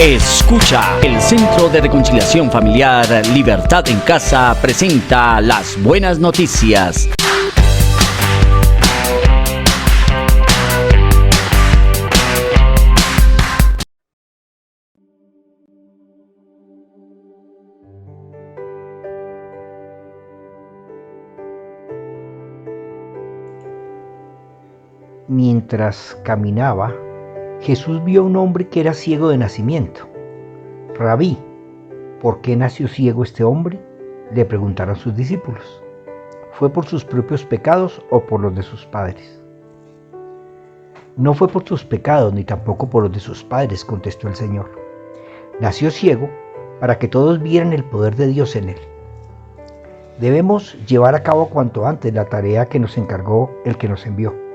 Escucha, el Centro de Reconciliación Familiar Libertad en Casa presenta las buenas noticias. Mientras caminaba, Jesús vio a un hombre que era ciego de nacimiento. Rabí, ¿por qué nació ciego este hombre?, le preguntaron sus discípulos. ¿Fue por sus propios pecados o por los de sus padres? No fue por sus pecados ni tampoco por los de sus padres, contestó el Señor. Nació ciego para que todos vieran el poder de Dios en él. Debemos llevar a cabo cuanto antes la tarea que nos encargó el que nos envió.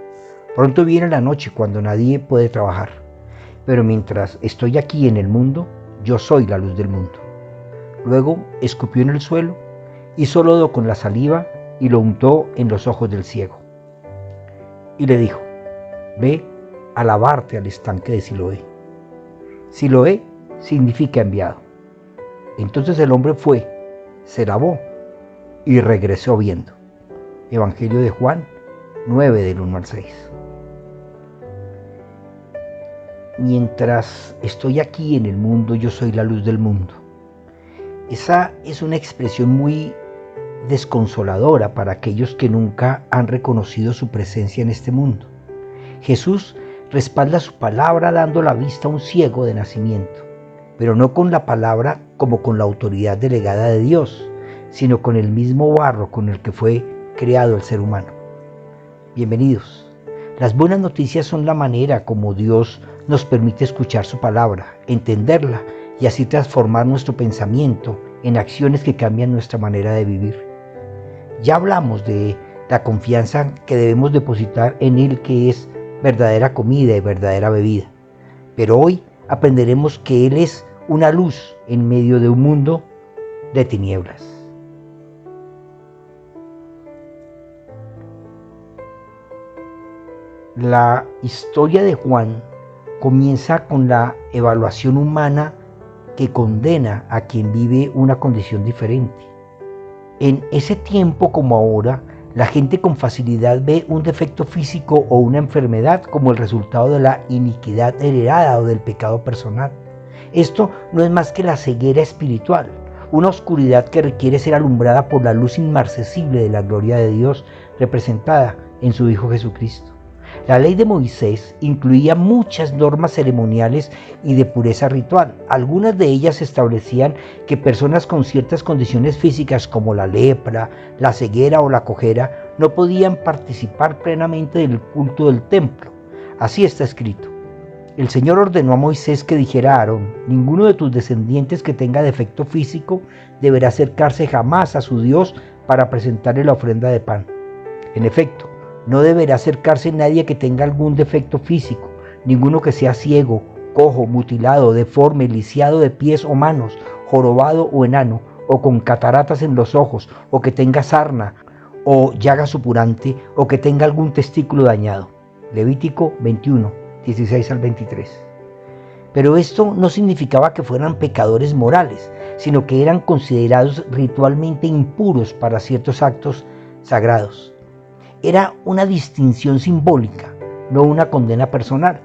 Pronto viene la noche cuando nadie puede trabajar, pero mientras estoy aquí en el mundo, yo soy la luz del mundo. Luego escupió en el suelo, hizo lodo con la saliva y lo untó en los ojos del ciego. Y le dijo: ve a lavarte al estanque de Siloé. Siloé significa enviado. Entonces el hombre fue, se lavó y regresó viendo. Evangelio de Juan 9 del 1 al 6. Mientras estoy aquí en el mundo, yo soy la luz del mundo. Esa es una expresión muy desconsoladora para aquellos que nunca han reconocido su presencia en este mundo. Jesús respalda su palabra dando la vista a un ciego de nacimiento, pero no con la palabra como con la autoridad delegada de Dios, sino con el mismo barro con el que fue creado el ser humano. Bienvenidos. Las buenas noticias son la manera como Dios nos permite escuchar su palabra, entenderla y así transformar nuestro pensamiento en acciones que cambian nuestra manera de vivir. Ya hablamos de la confianza que debemos depositar en Él, que es verdadera comida y verdadera bebida. Pero hoy aprenderemos que Él es una luz en medio de un mundo de tinieblas. La historia de Juan comienza con la evaluación humana que condena a quien vive una condición diferente. En ese tiempo como ahora, la gente con facilidad ve un defecto físico o una enfermedad como el resultado de la iniquidad heredada o del pecado personal. Esto no es más que la ceguera espiritual, una oscuridad que requiere ser alumbrada por la luz inmarcesible de la gloria de Dios representada en su Hijo Jesucristo. La ley de Moisés incluía muchas normas ceremoniales y de pureza ritual. Algunas de ellas establecían que personas con ciertas condiciones físicas como la lepra, la ceguera o la cojera no podían participar plenamente del culto del templo. Así está escrito. El Señor ordenó a Moisés que dijera a Aarón: ninguno de tus descendientes que tenga defecto físico deberá acercarse jamás a su Dios para presentarle la ofrenda de pan. En efecto, no deberá acercarse nadie que tenga algún defecto físico, ninguno que sea ciego, cojo, mutilado, deforme, lisiado de pies o manos, jorobado o enano, o con cataratas en los ojos, o que tenga sarna, o llaga supurante, o que tenga algún testículo dañado. Levítico 21, 16 al 23. Pero esto no significaba que fueran pecadores morales, sino que eran considerados ritualmente impuros para ciertos actos sagrados. Era una distinción simbólica, no una condena personal.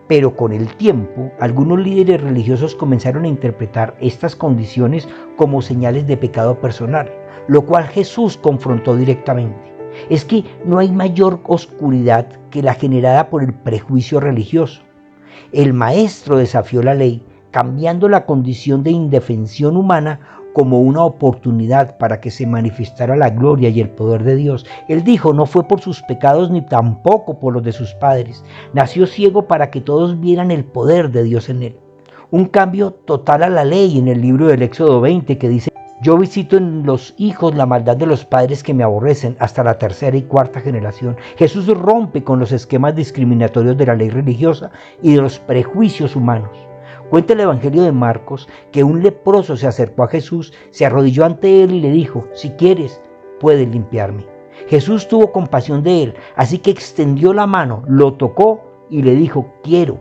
Pero con el tiempo, algunos líderes religiosos comenzaron a interpretar estas condiciones como señales de pecado personal, lo cual Jesús confrontó directamente. Es que no hay mayor oscuridad que la generada por el prejuicio religioso. El maestro desafió la ley, cambiando la condición de indefensión humana como una oportunidad para que se manifestara la gloria y el poder de Dios. Él dijo: no fue por sus pecados ni tampoco por los de sus padres. Nació ciego para que todos vieran el poder de Dios en él. Un cambio total a la ley en el libro del Éxodo 20, que dice: yo visito en los hijos la maldad de los padres que me aborrecen hasta la tercera y cuarta generación. Jesús rompe con los esquemas discriminatorios de la ley religiosa y de los prejuicios humanos. Cuenta el Evangelio de Marcos que un leproso se acercó a Jesús, se arrodilló ante él y le dijo: si quieres, puedes limpiarme. Jesús tuvo compasión de él, así que extendió la mano, lo tocó y le dijo: quiero,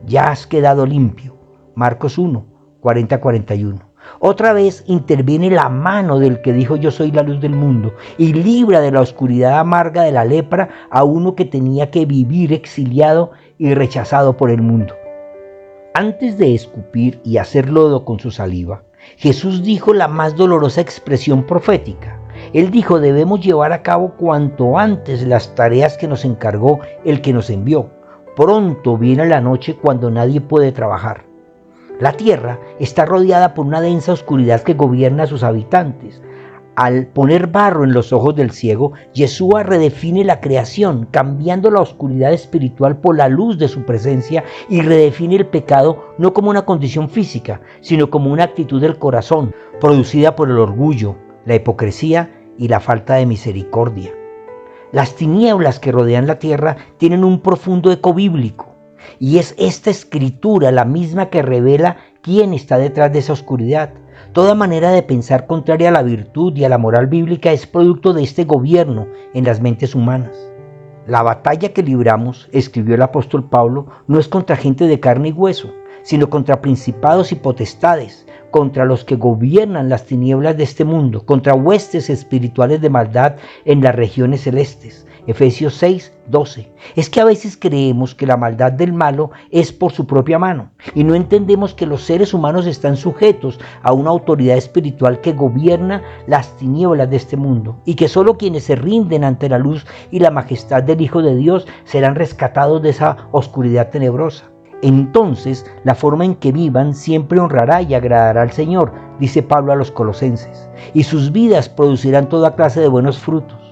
ya has quedado limpio, Marcos 1, 40-41. Otra vez interviene la mano del que dijo yo soy la luz del mundo y libra de la oscuridad amarga de la lepra a uno que tenía que vivir exiliado y rechazado por el mundo. Antes de escupir y hacer lodo con su saliva, Jesús dijo la más dolorosa expresión profética. Él dijo, debemos llevar a cabo cuanto antes las tareas que nos encargó el que nos envió. Pronto viene la noche cuando nadie puede trabajar. La tierra está rodeada por una densa oscuridad que gobierna a sus habitantes. Al poner barro en los ojos del ciego, Yeshua redefine la creación, cambiando la oscuridad espiritual por la luz de su presencia y redefine el pecado no como una condición física, sino como una actitud del corazón, producida por el orgullo, la hipocresía y la falta de misericordia. Las tinieblas que rodean la tierra tienen un profundo eco bíblico, y es esta escritura la misma que revela quién está detrás de esa oscuridad. Toda manera de pensar contraria a la virtud y a la moral bíblica es producto de este gobierno en las mentes humanas. La batalla que libramos, escribió el apóstol Pablo, no es contra gente de carne y hueso, sino contra principados y potestades, contra los que gobiernan las tinieblas de este mundo, contra huestes espirituales de maldad en las regiones celestes. Efesios 6, 12. Es que a veces creemos que la maldad del malo es por su propia mano y no entendemos que los seres humanos están sujetos a una autoridad espiritual que gobierna las tinieblas de este mundo y que solo quienes se rinden ante la luz y la majestad del Hijo de Dios serán rescatados de esa oscuridad tenebrosa. Entonces, la forma en que vivan siempre honrará y agradará al Señor, dice Pablo a los Colosenses, y sus vidas producirán toda clase de buenos frutos.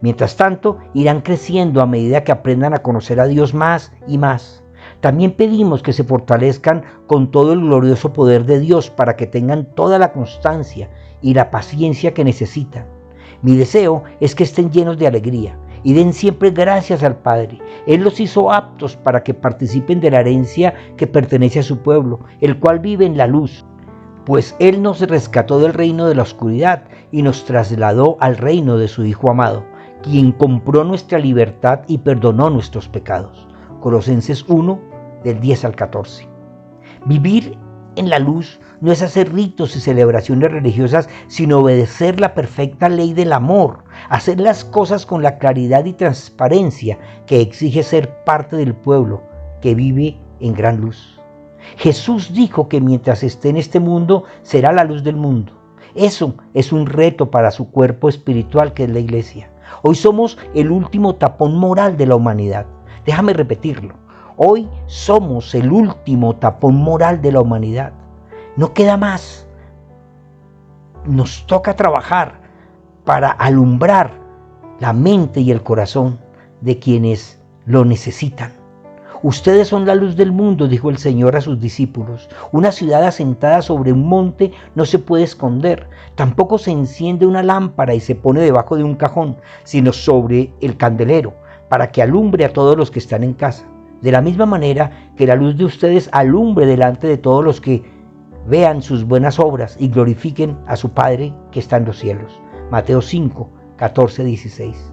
Mientras tanto, irán creciendo a medida que aprendan a conocer a Dios más y más. También pedimos que se fortalezcan con todo el glorioso poder de Dios para que tengan toda la constancia y la paciencia que necesitan. Mi deseo es que estén llenos de alegría y den siempre gracias al Padre. Él los hizo aptos para que participen de la herencia que pertenece a su pueblo, el cual vive en la luz. Pues Él nos rescató del reino de la oscuridad y nos trasladó al reino de su Hijo amado, quien compró nuestra libertad y perdonó nuestros pecados. Colosenses 1, del 10 al 14. Vivir en la luz no es hacer ritos y celebraciones religiosas, sino obedecer la perfecta ley del amor, hacer las cosas con la claridad y transparencia que exige ser parte del pueblo que vive en gran luz. Jesús dijo que mientras esté en este mundo, será la luz del mundo. Eso es un reto para su cuerpo espiritual que es la iglesia. Hoy somos el último tapón moral de la humanidad. Déjame repetirlo. Hoy somos el último tapón moral de la humanidad. No queda más. Nos toca trabajar para alumbrar la mente y el corazón de quienes lo necesitan. Ustedes son la luz del mundo, dijo el Señor a sus discípulos. Una ciudad asentada sobre un monte no se puede esconder. Tampoco se enciende una lámpara y se pone debajo de un cajón, sino sobre el candelero, para que alumbre a todos los que están en casa. De la misma manera que la luz de ustedes alumbre delante de todos los que vean sus buenas obras y glorifiquen a su Padre que está en los cielos. Mateo 5, 14, 16.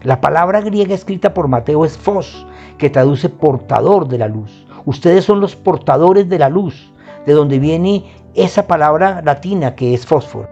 La palabra griega escrita por Mateo es phos, que traduce portador de la luz. Ustedes son los portadores de la luz, de donde viene esa palabra latina que es fósforo.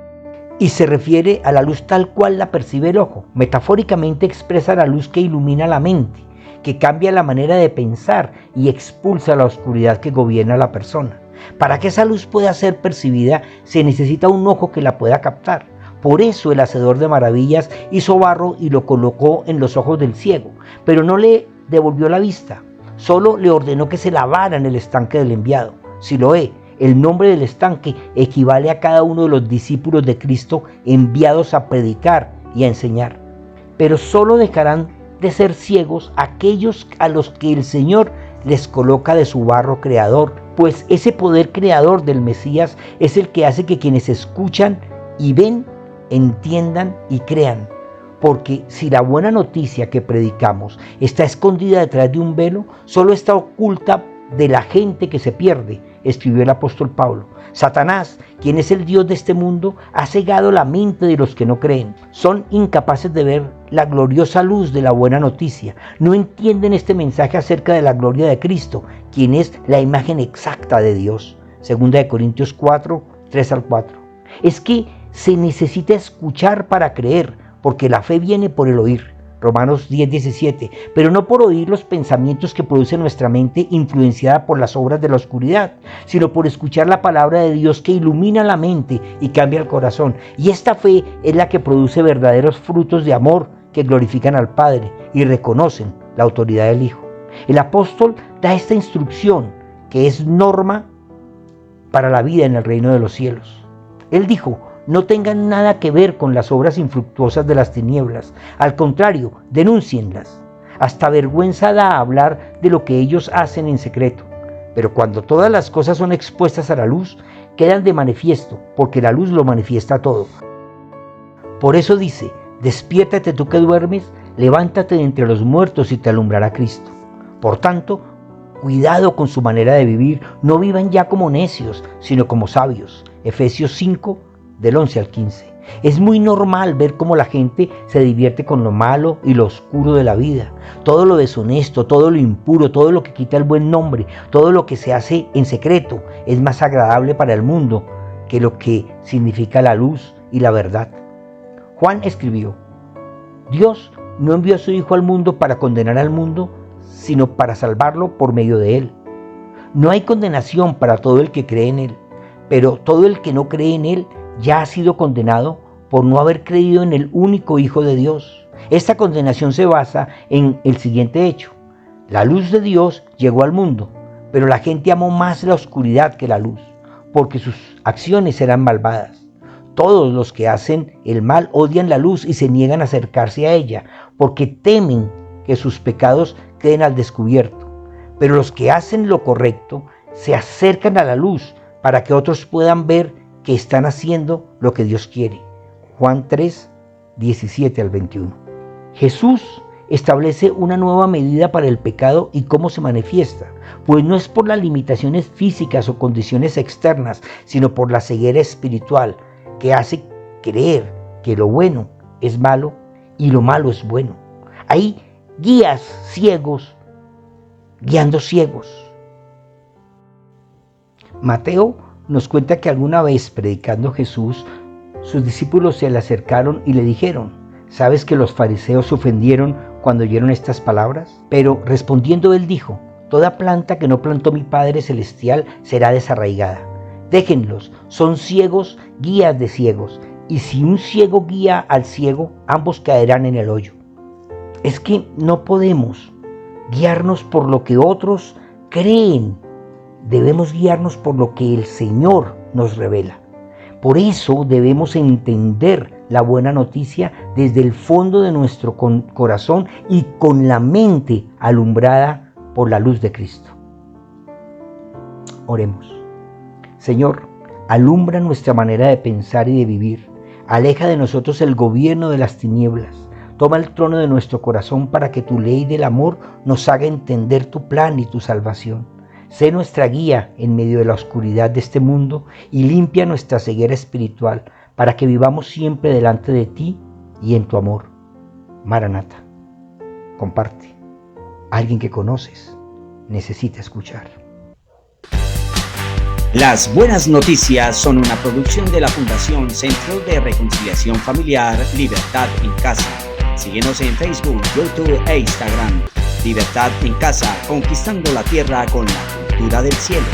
Y se refiere a la luz tal cual la percibe el ojo. Metafóricamente expresa la luz que ilumina la mente, que cambia la manera de pensar y expulsa la oscuridad que gobierna a la persona. Para que esa luz pueda ser percibida, se necesita un ojo que la pueda captar. Por eso el hacedor de maravillas hizo barro y lo colocó en los ojos del ciego, pero no le devolvió la vista, solo le ordenó que se lavara en el estanque del enviado. Siloé, el nombre del estanque, equivale a cada uno de los discípulos de Cristo enviados a predicar y a enseñar. Pero solo dejarán de ser ciegos aquellos a los que el Señor les coloca de su barro creador, pues ese poder creador del Mesías es el que hace que quienes escuchan y ven, entiendan y crean. Porque si la buena noticia que predicamos está escondida detrás de un velo, solo está oculta de la gente que se pierde, escribió el apóstol Pablo. Satanás, quien es el Dios de este mundo, ha cegado la mente de los que no creen. Son incapaces de ver la gloriosa luz de la buena noticia. No entienden este mensaje acerca de la gloria de Cristo, quien es la imagen exacta de Dios. 2 Corintios 4, 3 al 4. Es que se necesita escuchar para creer, porque la fe viene por el oír. Romanos 10, 17. Pero no por oír los pensamientos que produce nuestra mente influenciada por las obras de la oscuridad, sino por escuchar la palabra de Dios que ilumina la mente y cambia el corazón. Y esta fe es la que produce verdaderos frutos de amor que glorifican al Padre y reconocen la autoridad del Hijo. El apóstol da esta instrucción que es norma para la vida en el reino de los cielos. Él dijo: no tengan nada que ver con las obras infructuosas de las tinieblas. Al contrario, denúncienlas. Hasta vergüenza da hablar de lo que ellos hacen en secreto. Pero cuando todas las cosas son expuestas a la luz, quedan de manifiesto, porque la luz lo manifiesta todo. Por eso dice: despiértate tú que duermes, levántate de entre los muertos y te alumbrará Cristo. Por tanto, cuidado con su manera de vivir. No vivan ya como necios, sino como sabios. Efesios 5, del 11 al 15. Es muy normal ver cómo la gente se divierte con lo malo y lo oscuro de la vida. Todo lo deshonesto, todo lo impuro, todo lo que quita el buen nombre, todo lo que se hace en secreto es más agradable para el mundo que lo que significa la luz y la verdad. Juan escribió: Dios no envió a su Hijo al mundo para condenar al mundo, sino para salvarlo por medio de él. No hay condenación para todo el que cree en él, pero todo el que no cree en él ya ha sido condenado por no haber creído en el único Hijo de Dios. Esta condenación se basa en el siguiente hecho: la luz de Dios llegó al mundo, pero la gente amó más la oscuridad que la luz, porque sus acciones eran malvadas. Todos los que hacen el mal odian la luz y se niegan a acercarse a ella, porque temen que sus pecados queden al descubierto. Pero los que hacen lo correcto se acercan a la luz para que otros puedan ver que están haciendo lo que Dios quiere. Juan 3, 17 al 21. Jesús establece una nueva medida para el pecado y cómo se manifiesta, pues no es por las limitaciones físicas o condiciones externas, sino por la ceguera espiritual que hace creer que lo bueno es malo y lo malo es bueno. Hay guías ciegos guiando ciegos. Mateo nos cuenta que alguna vez, predicando Jesús, sus discípulos se le acercaron y le dijeron: ¿sabes que los fariseos se ofendieron cuando oyeron estas palabras? Pero respondiendo él dijo: toda planta que no plantó mi Padre Celestial será desarraigada. Déjenlos, son ciegos, guías de ciegos, y si un ciego guía al ciego, ambos caerán en el hoyo. Es que no podemos guiarnos por lo que otros creen. Debemos guiarnos por lo que el Señor nos revela. Por eso debemos entender la buena noticia desde el fondo de nuestro corazón y con la mente alumbrada por la luz de Cristo. Oremos. Señor, alumbra nuestra manera de pensar y de vivir. Aleja de nosotros el gobierno de las tinieblas. Toma el trono de nuestro corazón para que tu ley del amor nos haga entender tu plan y tu salvación. Sé nuestra guía en medio de la oscuridad de este mundo y limpia nuestra ceguera espiritual para que vivamos siempre delante de ti y en tu amor. Maranata. Comparte. Alguien que conoces necesita escuchar. Las buenas noticias son una producción de la Fundación Centro de Reconciliación Familiar Libertad en Casa. Síguenos en Facebook, YouTube e Instagram. Libertad en Casa, conquistando la tierra con la cultura del cielo.